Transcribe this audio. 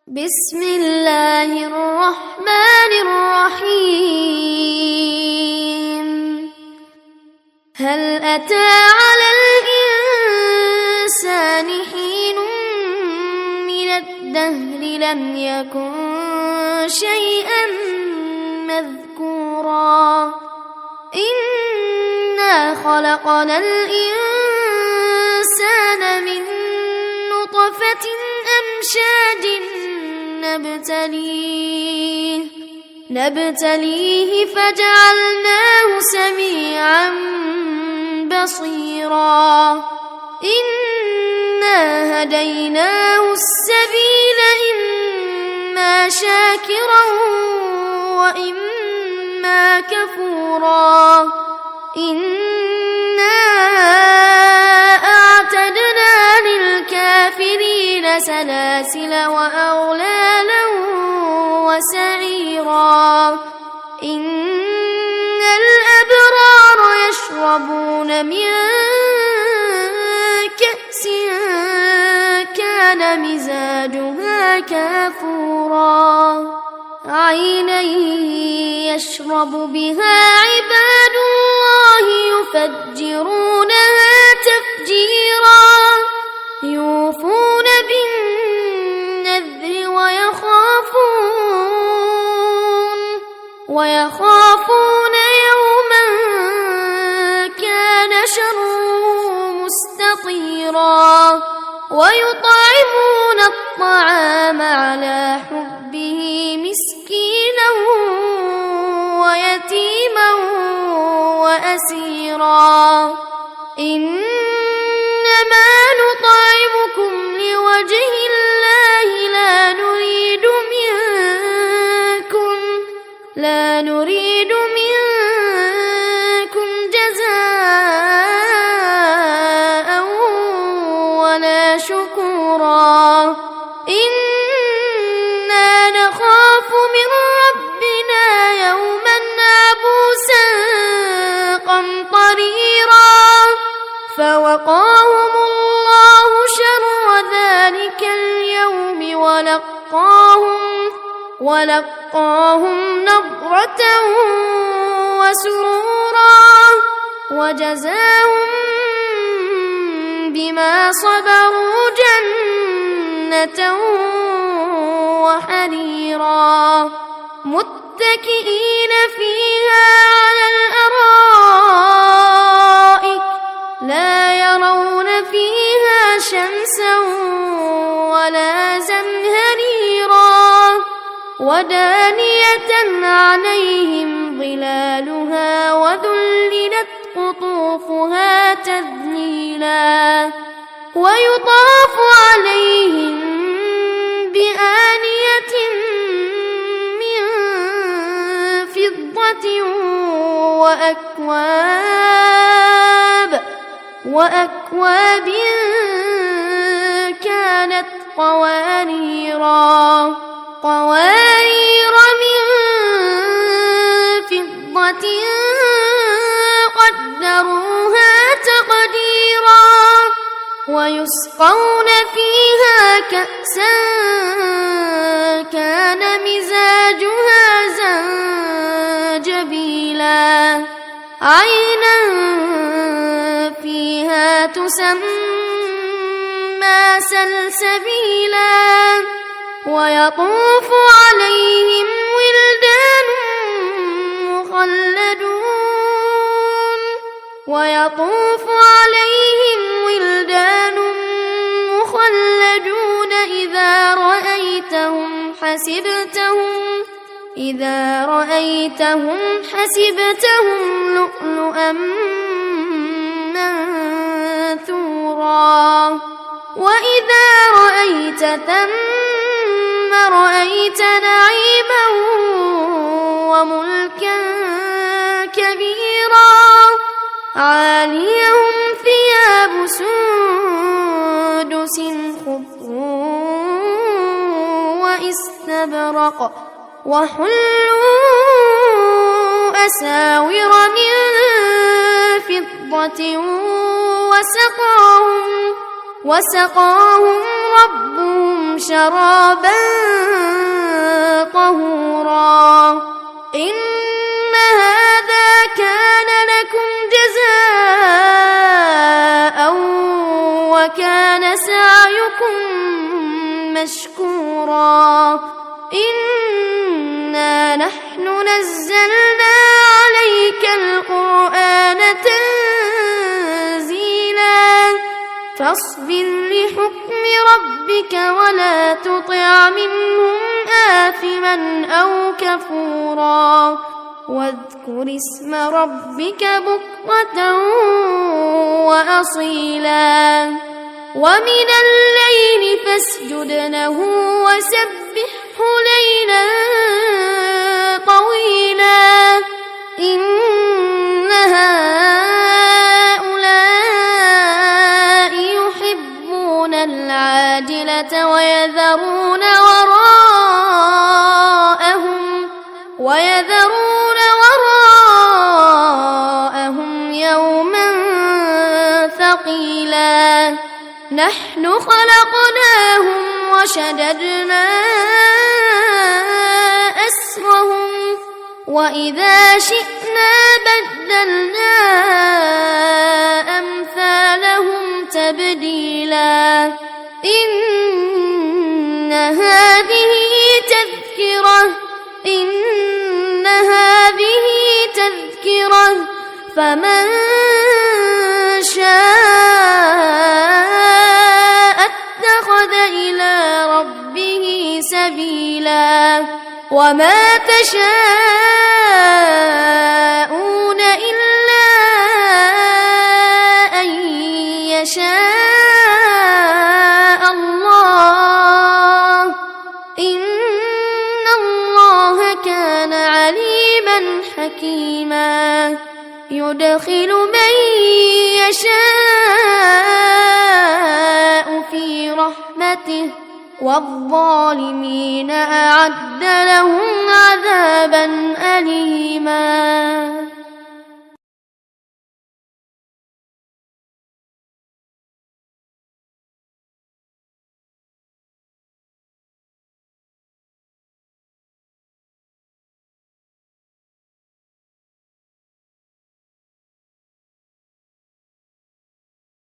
بسم الله الرحمن الرحيم هل أتى على الإنسان حين من الدهر لم يكن شيئا مذكورا إنا خلقنا الإنسان من نطفة أمشاج نبتليه فجعلناه سميعا بصيرا إنا هديناه السبيل إما شاكرا وإما كفورا إنا أعتدنا للكافرين سلاسل وأغلالا وسعيرا إن الأبرار يشربون من كأس كان مزاجها كافورا عينا يشرب بها عباد الله يفجرونها تفجيرا يوفون بالنذر ويخافون يوما كان شره مستطيرا ويطعمون الطعام على حبه مسكينا ويتيما وأسيرا إنما نطعمكم لوجه الله لا نريد منكم جزاء ولا شكورا إنا نخاف من ربنا يوما عبوسا قمطريرا فوقاهم الله شر ذلك اليوم ولقاهم نضرة وسرورا وجزاهم بما صبروا جنة وحريرا متكئين فيها على الأرائك لا يرون فيها شمسا ولا زمهريرا ودانية عليهم ظلالها وذللت قطوفها تذليلا ويطاف عليهم بآنية من فضة وأكواب كانت قوارير من فضة قدروها تقديرا ويسقون فيها كأسا كان مزاجها زنجبيلا عينا فيها تسمى سلسبيلا ويطوف عليهم ولدان مخلدون إذا رأيتهم حسبتهم لؤلؤا منثورا وإذا رأيت ثم رأيت نعيما وملكا كبيرا عاليهم ثياب سندس خضر واستبرق وحلوا أساور من فضة وسقاهم ربهم شرابا طهورا إن هذا كان لكم جزاء وكان سعيكم مشكورا إنا نحن نزلنا عليك القرآن تنزيلا فاصبر لحكم ربك ولا تطع منهم آثما أو كفورا واذكر اسم ربك بكرة وأصيلا ومن الليل فاسجد له وسبحه ليلا طويلا إن هؤلاء يحبون العاجلة ويذرون وراءهم يوما ثقيلا نحن خلقناهم وشددنا أسرهم وإذا شئنا بدلنا أمثالهم تبديلا إن هذه تذكرة فمن شاء اتخذ إلى ربه سبيلا وما تشاءون إلا أن يشاء الله إن الله كان عليما حكيما يدخل من يشاء في رحمته والظالمين أعد لهم عذابا أليما.